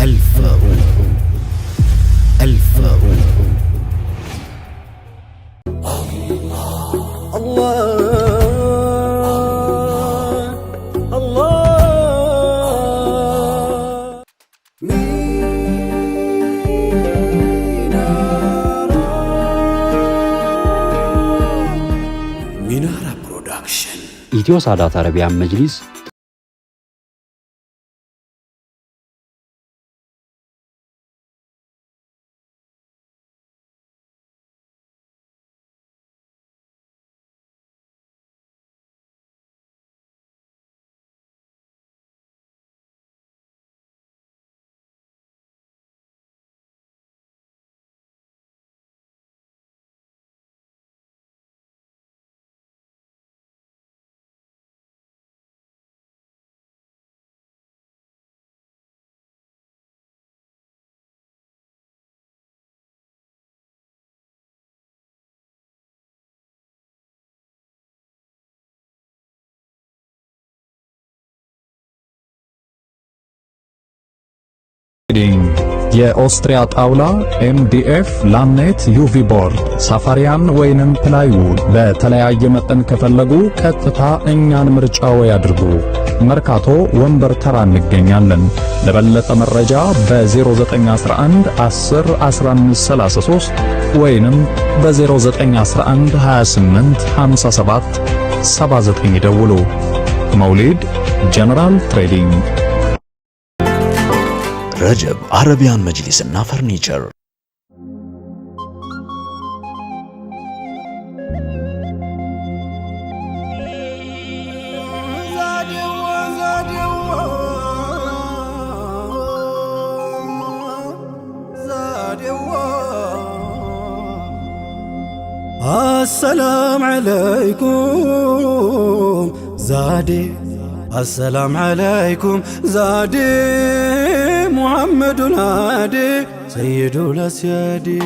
الفاروق ሚናራ ፕሮዳክሽን ኢትዮ ሳዳት አረቢያን መጅሊስ የኦስትሪያ ጣውላ ኤምዲኤፍ ላምኔት ዩቪ ቦርድ ሳፋሪያን ወይንም ፕላይውድ በተለያየ መጠን ከፈለጉ ቀጥታ እኛን ምርጫው ያድርጉ። መርካቶ ወንበር ተራ እንገኛለን። ለበለጠ መረጃ በ0911 10 1533 ወይንም በ0911 28 57 79 ይደውሉ። መውሊድ ጀነራል ትሬዲንግ ረጀብ አረቢያን መጅሊስና ፈርኒቸር السلام عليكم زادي السلام عليكم زادي محمد الهادي سيد الأسيادي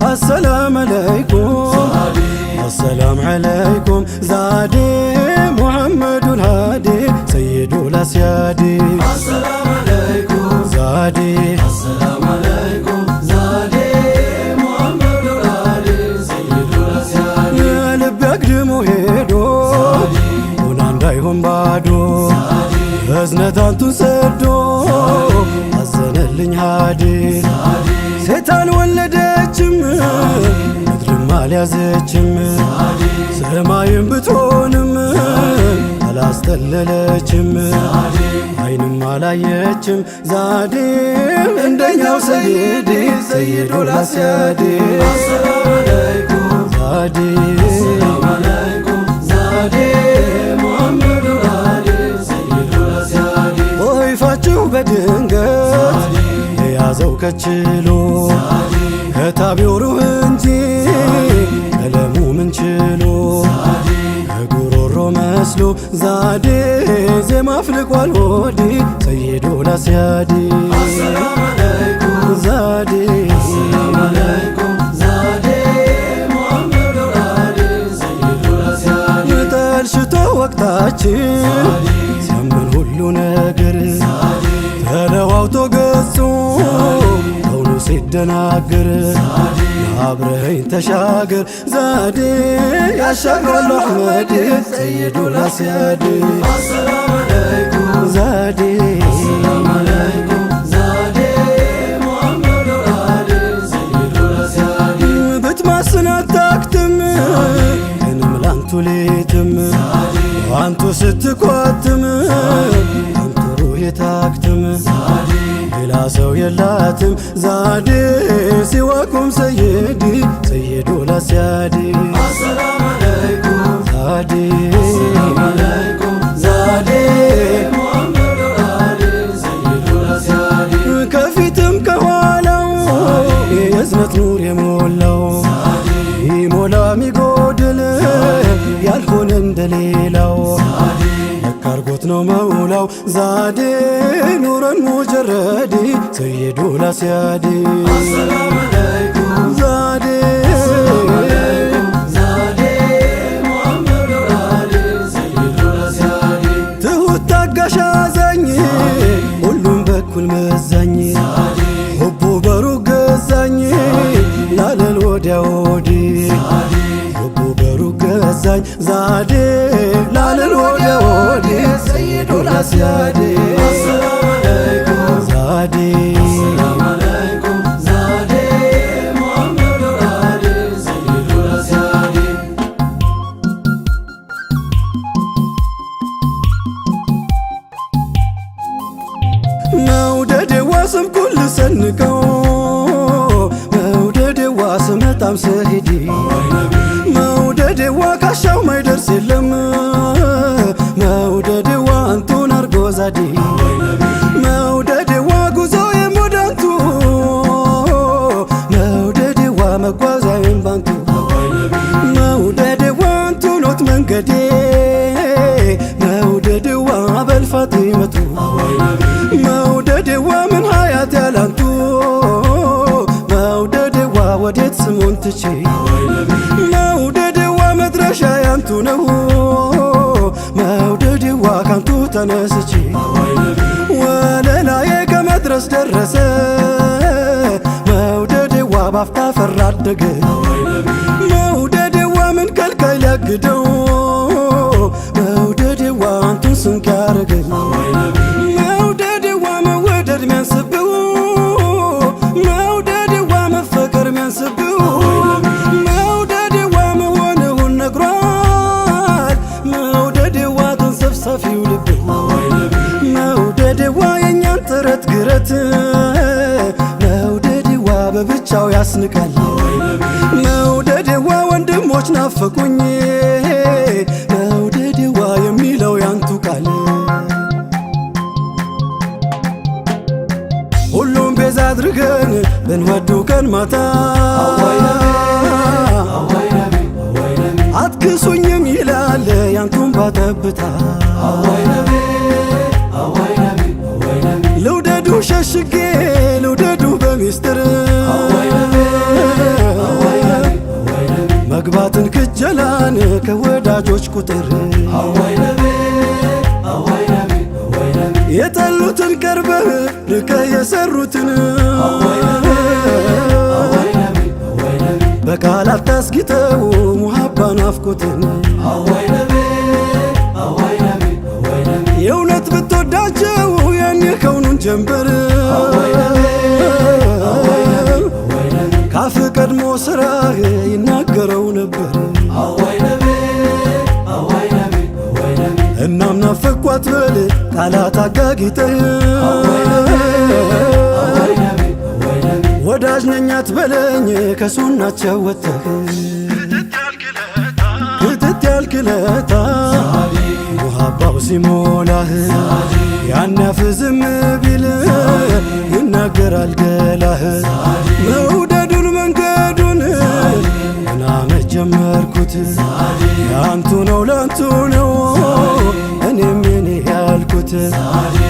السلام عليكم زادي السلام عليكم زادي محمد الهادي سيد الأسيادي السلام عليكم زادي السلام عليكم زادي محمد الهادي سيد الأسيادي يا لب يقدمو هيدو هنا እንዳይሆን ባዶ እዝነታንቱን ሰዶ አዘነልኝ ሃዲ ሴታን ወለደችም ምድርም አልያዘችም ሰማይም ብትሆንም አላስተለለችም አይንም አላየችም ዛዴ እንደኛው ሰይዲ ሰይዱል አስያዲ አሰላሙ አለይኩም ዛዴ አሰላሙ አለይኩም ዛዴ ሙሐመድ አሊ ሰይዱል አስያዲ ወይፋችሁ በድንገት የያዘው ከችሎ ከታቢው ሩህ እንጂ ቀለሙ ምን ችሎ ጉሮሮ መስሎ ዛዴ ዜማ አፍልቋል ሆዲ ሰይዱል አስያዲ አሰላሙ አለይኩም ዛዴ አሰላሙ አለይኩም ዛዴ ሙሐመድ አሊ ሰይዱል አስያዲ ተልሽቶ ወቅታችን ሲያምን ሁሉ ነገር ተለዋውቶ ገጹ ከውኑ ሲደናገር አብረኸኝ ተሻገር ዛዴ ያሻግራል አሕመድ ሰይዱል አስያዲ አሰላሙ አለይኩም ዛዴ አሰላሙ አለይኩም ዛዴ ሙሐመድ አሊ ሰይዱል አስያዲ ብትማስን አታክትም እንም ላንቱ ሌትም አንቱ ስትኳትም አንቱ ሩህ የታክትም ሌላ ሰው የላትም ዛዴ ሲዋኩም ሰይዲ ሰይዱል አስያዲ አሰላሙ አለይኩም ዛዴ አሰላሙ አለይኩም ዛዴ ሙሐመድ አሊ ሰይዱል አስያዲ ከፊትም ከኋላው የእዝነት ኑር የሞላው ይሞላ ሚጎድል ያልሆነ እንደሌላው አርጎት ነው መውላው ዛዴ ኑረን ሙጀረዲ ሰይዱል አስያዲ አሰላሙ አለይኩም ዛዴ ወዲያ ወዲህ ልቡ በሩቅ ገዛኝ ዛዴ ላልል ወዲያ ወዲህ ሰይዱ ላስያዴ ዛዴ መውደዴዋ ስምኩን ልሰንቀው መውደዴዋ ስመጣም ስሄድ መውደዴዋ ካሻው ማይደርስ የለም መውደዴዋ አንቱን አርጎ ዛዴ መውደዴዋ ጉዞዬም ወዳንቱ መውደዴዋ መጓዛዬም ባንቱ መውደዴዋ አንቱኖት መንገዴ መውደዴዋ በልፋጢመቱ መውደዴዋ ምን ሀያት ያላንቱ መውደዴዋ ወዴት ስሙን ትቼ መውደዴዋ መድረሻ ያንቱ ነው መውደዴዋ ካንቱ ተነስቼ ወለላዬ ከመድረስ ደረሰ መውደዴዋ ባፍታ ፈራ አደገ መውደዴዋ ምን ከልካይ ሊያግደው መውደዴዋ አንቱን ስንቅ ያረገኝ ሚያንስብው መውደዴዋ መፈቀር ሚያንስብው መውደዴዋ መሆንውን ነግሯል መውደዴዋ ተንሰፍሳፊው ልብ መውደዴዋ የኛን ጥረት ግረት መውደዴዋ በብቻው ያስንቃል መውደዴዋ ወንድሞች ናፈቁኝ መውደዴዋ የሚለው ያንቱ ቃል ሁሉም ቤዛ አድርገን ብንወዱ ቀን ማታ አትክሱኝም ይላል ያንቱን ባጠብታ ልውደዱ ሸሽጌ ልውደዱ በሚስጥር መግባትን ክጀላን ከወዳጆች ቁጥር የጠሉትን ቀርበህ ርቀህ የሰሩትን በቃላት ታስጊጠው ሙሃባ ናፍቆትን የእውነት ብትወዳቸው ያኔ ከውኑን ጀንበር ካፍ ቀድሞ ስራህ ይናገረው ነበር እናም ናፈኳት በል ቃላት አጋጊጠህ ወዳጅ ነኛት በለኝ ከሱናቸው ወጥተህ ክትት ያልክለታ ሙሃባው ሲሞላህ ያናፍ ዝም ቢል ይናገራል ገላህ መውደዱን መንገዱን እናመት ጀመርኩት ያንቱ ነው ላንቱ ነው እኔም የኔ ያልኩት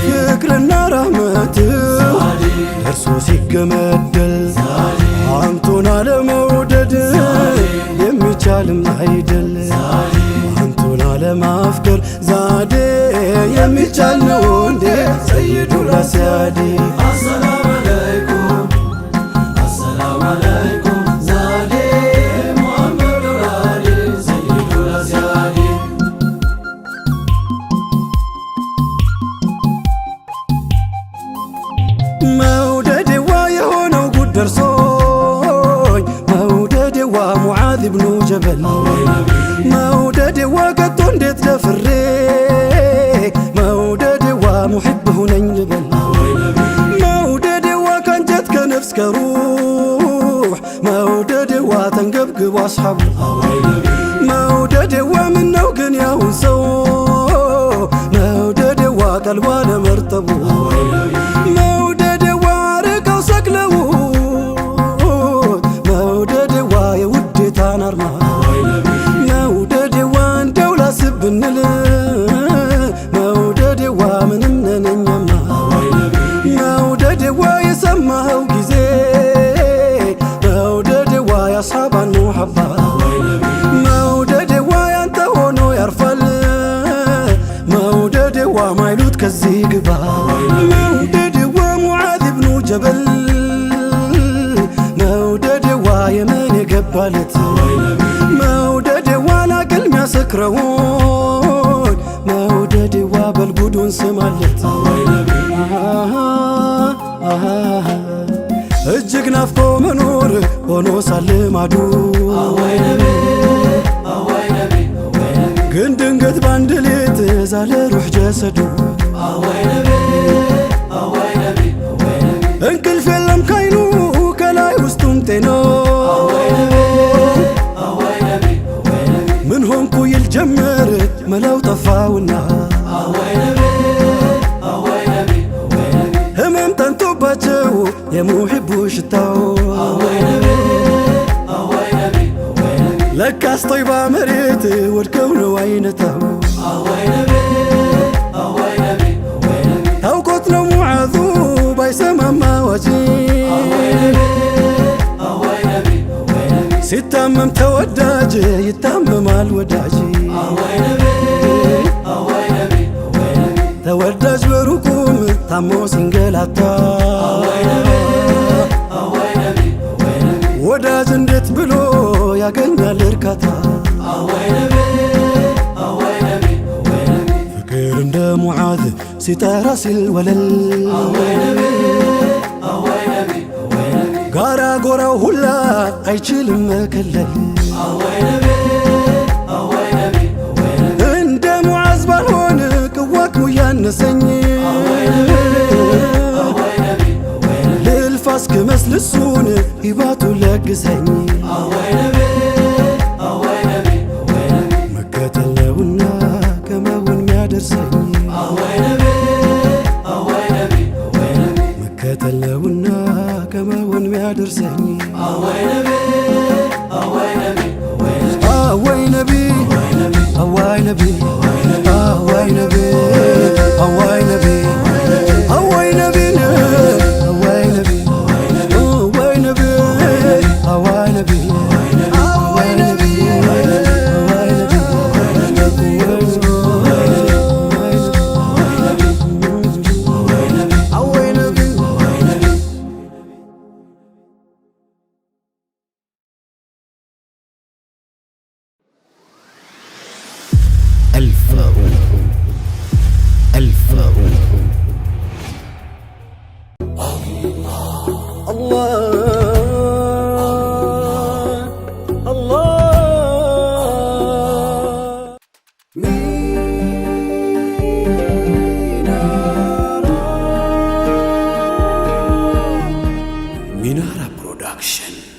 ፍቅርና ራህመት እርሱ ሲገመደል አንቱን አለመውደድ የሚቻልም አይደል አንቱን አለማፍቀር ዛዴ የሚቻል ነው እንዴ ሰይዱ ላስያዴ አሰላም አለይኩም አሰላም አለይኩም ዛዴ ሙሐመድ ወራዴ ሰይዱ ላስያዴ መውደዴዋ የሆነው ጉድ ደርሶኝ መውደዴዋ ሙዓዝ ብኑ ጀበል መውደዴዋ ከቶ እንዴት ደፍሬ መውደዴዋ ሙሕብ ሁነኝ ልበል መውደዴዋ ከንጀት ከነፍስ ከሩሕ መውደዴዋ ተንገብግቦ አስሓቡ መውደዴዋ ምነው ግን ያሁን ሰው መውደዴዋ ቀልቧ ለመርጠቡ መውደዴዋ ርቀው ሰቅለው መውደዴዋ የውዴታን አርማ መውደዴዋ እንደው ላስብ ብንል መውደዴዋ ምንም ነነኛማ መውደዴዋ የሰማኸው ጊዜ መውደዴዋ ያስሓባን ሙሐባ መውደዴዋ ያንተ ሆኖ ያርፋል መውደዴዋ ማይሉት ከዚህ ግባ ገባለት መውደድ ዋላ ቅልሚያ ሰክረውን መውደድ ዋ በልጉዱን ስማለት እጅግ ናፍቆ መኖር ሆኖ ሳለ ማዱ ግን ድንገት ባንድ ሌት ዛለ ሩሕ ጀሰዱ እንቅልፍ የለም ካይኑ ከላይ ውስጡም ጤና ምን ሆንኩ ይል ጀመር መላው ጠፋውና ህመም ጠንቶባቸው የሙሕቡ ሽታው ለካስ ጦይባ መሬት ወድቀው ነው አይነታው ታውቆት ነው ሙዓዙ ባይሰማማ ዋጂ ሲታመም ተወዳጅ ይታመማል ወዳጅ ተወዳጅ በሩቁም ታሞ ሲንገላታ ወዳጅ እንዴት ብሎ ያገኛል እርካታ ፍቅር እንደ ሙዓዝ ሲጠራ ሲል ወለል ጋራ ጎራው ሁላ አይችልም መከለል እንደ ሙዓዝ ባልሆን ቅዋክሙ ያነሰኝ ልልፋ እስክመስል እሱን ሂባቱ ለግሰኝ መከተል ነውና ከመውን ሚያደርሰኝ መከተል ነውና ከመውን ሚያደርሰኝ አወይ ነቢ አወይ ነቢ አወይ ነቢ